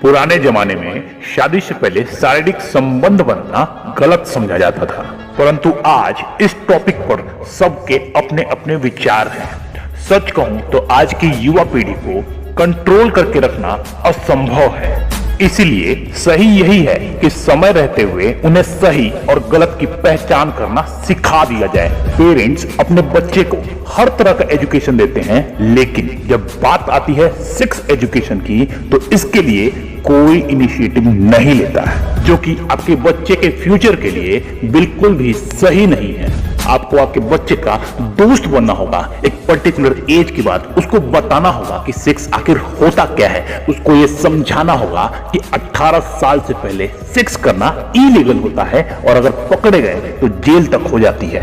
पुराने जमाने में शादी से पहले शारीरिक संबंध बनना गलत समझा जाता था, परंतु आज इस टॉपिक पर सबके अपने अपने विचार हैं। सच कहूं तो आज की युवा पीढ़ी को कंट्रोल करके रखना असंभव है। इसीलिए सही यही है कि समय रहते हुए उन्हें सही और गलत की पहचान करना सिखा दिया जाए। पेरेंट्स अपने बच्चे को हर तरह का एजुकेशन देते हैं, लेकिन जब बात आती है सेक्स एजुकेशन की तो इसके लिए कोई इनिशिएटिव नहीं लेता है, जो कि आपके बच्चे के फ्यूचर के लिए बिल्कुल भी सही नहीं है। आपको आपके बच्चे का दोस्त बनना होगा। एक पर्टिकुलर एज के बाद उसको बताना होगा कि सेक्स आखिर होता क्या है। उसको ये समझाना होगा कि 18 साल से पहले सेक्स करना इलीगल होता है और अगर पकड़े गए तो जेल तक हो जाती है।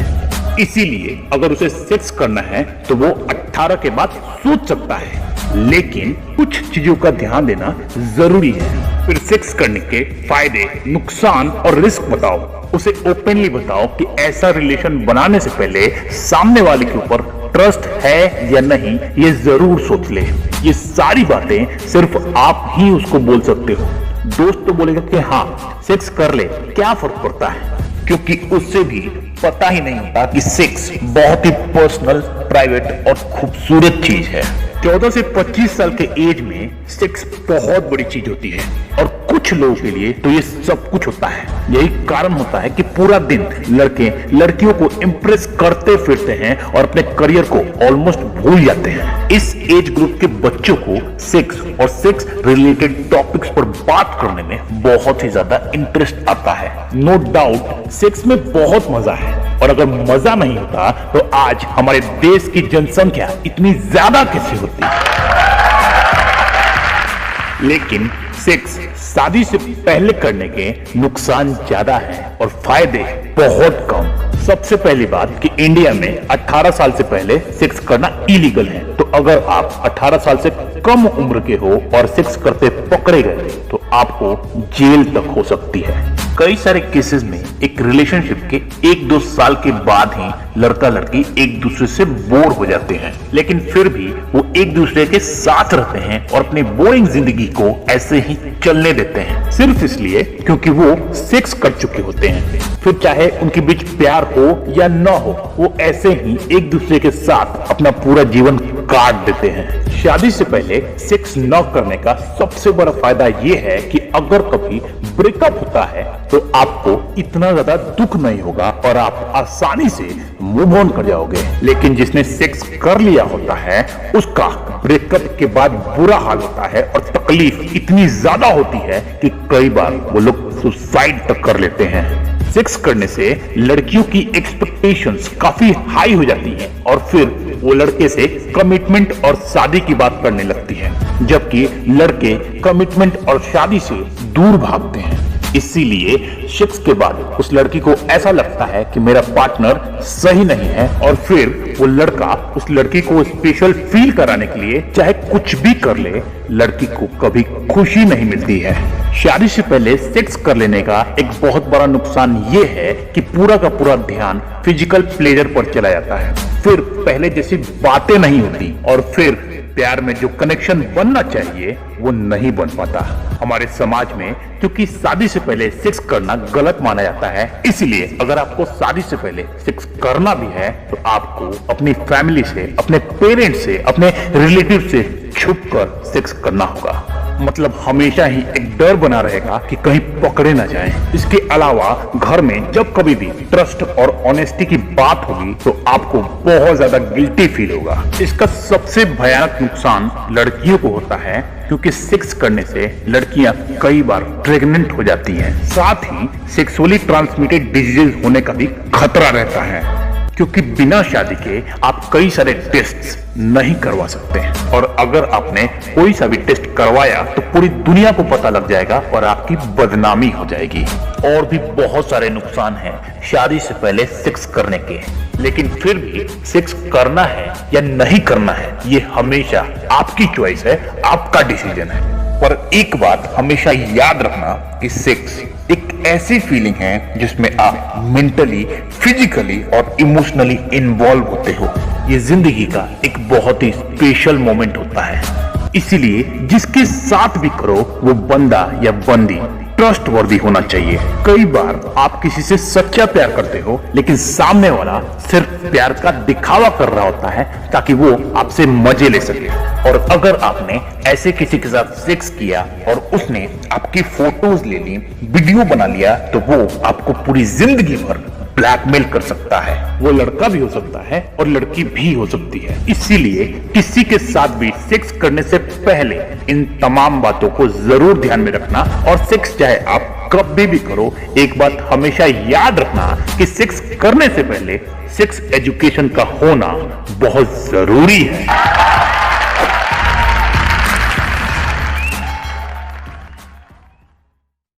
इसीलिए अगर उसे सेक्स करना है तो वो 18 के बाद सोच सकता है, लेकिन कुछ चीजों का ध्यान देना जरूरी है। फिर सेक्स करने के फायदे, नुकसान और रिस्क बताओ। उसे ओपनली बताओ कि ऐसा रिलेशन बनाने से पहले सामने वाले के ऊपर ट्रस्ट है या नहीं, ये जरूर सोच ले। ये सारी बातें सिर्फ आप ही उसको बोल सकते हो। दोस्त तो बोलेगा कि हाँ सेक्स कर ले, क्या फर्क पड़ता है, क्योंकि उससे भी पता ही नहीं होता कि सेक्स बहुत ही पर्सनल, प्राइवेट और खूबसूरत चीज है। 14 से 25 साल के एज में सेक्स बहुत बड़ी चीज होती है और कुछ लोगों के लिए तो ये सब कुछ होता है। यही कारण होता है कि पूरा दिन लड़के लड़कियों को इम्प्रेस करते फिरते हैं और अपने करियर को ऑलमोस्ट भूल जाते हैं। इस एज ग्रुप के बच्चों को सेक्स और सेक्स रिलेटेड टॉपिक्स पर बात करने में बहुत ही ज्यादा इंटरेस्ट आता है। नो डाउट सेक्स में बहुत मजा है, और अगर मजा नहीं होता तो आज हमारे देश की जनसंख्या इतनी ज्यादा कैसे होती। लेकिन सेक्स शादी से पहले करने के नुकसान ज्यादा है और फायदे बहुत कम। सबसे पहली बात कि इंडिया में 18 साल से पहले सेक्स करना इलीगल है, तो अगर आप 18 साल से कम उम्र के हो और सेक्स करते पकड़े गए तो आपको जेल तक हो सकती है। कई सारे केसेस में एक रिलेशनशिप के 1-2 साल के बाद ही लड़का लड़की एक दूसरे से बोर हो जाते हैं, लेकिन फिर भी वो एक दूसरे के साथ रहते हैं और अपनी बोरिंग जिंदगी को ऐसे ही चलने देते हैं, सिर्फ इसलिए क्योंकि वो सेक्स कर चुके होते हैं। फिर चाहे उनके बीच प्यार हो या न हो, वो ऐसे ही एक दूसरे के साथ अपना पूरा जीवन काट देते हैं। शादी से पहले सेक्स न करने का सबसे बड़ा फायदा ये है कि अगर कभी ब्रेकअप होता है तो आपको इतना ज्यादा दुख नहीं होगा और आप आसानी से मूव ऑन कर जाओगे। लेकिन जिसने सेक्स कर लिया होता है उसका ब्रेकअप के बाद बुरा हाल होता है और तकलीफ इतनी ज्यादा होती है कि कई बार वो लोग सुसाइड तक कर लेते हैं। सेक्स करने से लड़कियों की एक्सपेक्टेशंस काफी हाई हो जाती हैं और फिर वो लड़के से कमिटमेंट और शादी की बात करने लगती है, जबकि लड़के कमिटमेंट और शादी से दूर भागते हैं। इसीलिए सेक्स के बाद उस लड़की को ऐसा लगता है कि मेरा पार्टनर सही नहीं है और फिर वो लड़का उस लड़की को स्पेशल फील कराने के लिए चाहे कुछ भी कर ले, लड़की को कभी खुशी नहीं मिलती है। शादी से पहले सेक्स कर लेने का एक बहुत बड़ा नुकसान ये है कि पूरा का पूरा ध्यान फिजिकल प्लेजर पर चला जाता है। फिर पहले जैसी बातें नहीं होती और फिर प्यार में जो कनेक्शन बनना चाहिए वो नहीं बन पाता। हमारे समाज में क्योंकि शादी से पहले सेक्स करना गलत माना जाता है, इसलिए अगर आपको शादी से पहले सेक्स करना भी है तो आपको अपनी फैमिली से, अपने पेरेंट्स से, अपने रिलेटिव से छुपकर सेक्स करना होगा। मतलब हमेशा ही एक डर बना रहेगा कि कहीं पकड़े ना जाएं। इसके अलावा घर में जब कभी भी ट्रस्ट और ऑनेस्टी की बात होगी तो आपको बहुत ज्यादा गिल्टी फील होगा। इसका सबसे भयानक नुकसान लड़कियों को होता है, क्योंकि सेक्स करने से लड़कियां कई बार प्रेग्नेंट हो जाती हैं। साथ ही सेक्सुअली ट्रांसमिटेड डिजीज होने का भी खतरा रहता है, क्योंकि बिना शादी के आप कई सारे टेस्ट नहीं करवा सकते हैं और अगर आपने कोई सा भी टेस्ट करवाया तो पूरी दुनिया को पता लग जाएगा और आपकी बदनामी हो जाएगी। और भी बहुत सारे नुकसान हैं शादी से पहले सेक्स करने के, लेकिन फिर भी सेक्स करना है या नहीं करना है ये हमेशा आपकी चॉइस है, आपका डिसीजन है। पर एक बात हमेशा याद रखना कि सेक्स एक ऐसी फीलिंग है जिसमें आप मेंटली, फिजिकली और इमोशनली इन्वॉल्व होते हो। ये जिंदगी का एक बहुत ही स्पेशल मोमेंट होता है। इसीलिए जिसके साथ भी करो वो बंदा या बंदी ट्रस्ट वर्दी होना चाहिए। कई बार आप किसी से सच्चा प्यार करते हो लेकिन सामने वाला सिर्फ प्यार का दिखावा कर रहा होता है ताकि वो आपसे मजे ले सके। और अगर आपने ऐसे किसी के साथ सेक्स किया और उसने आपकी फोटोज ले ली, वीडियो बना लिया, तो वो आपको पूरी जिंदगी भर ब्लैकमेल कर सकता है। वो लड़का भी हो सकता है और लड़की भी हो सकती है। इसीलिए किसी के साथ भी सेक्स करने से पहले इन तमाम बातों को जरूर ध्यान में रखना। और सेक्स चाहे आप कभी भी करो, एक बात हमेशा याद रखना कि सेक्स करने से पहले सेक्स एजुकेशन का होना बहुत जरूरी है।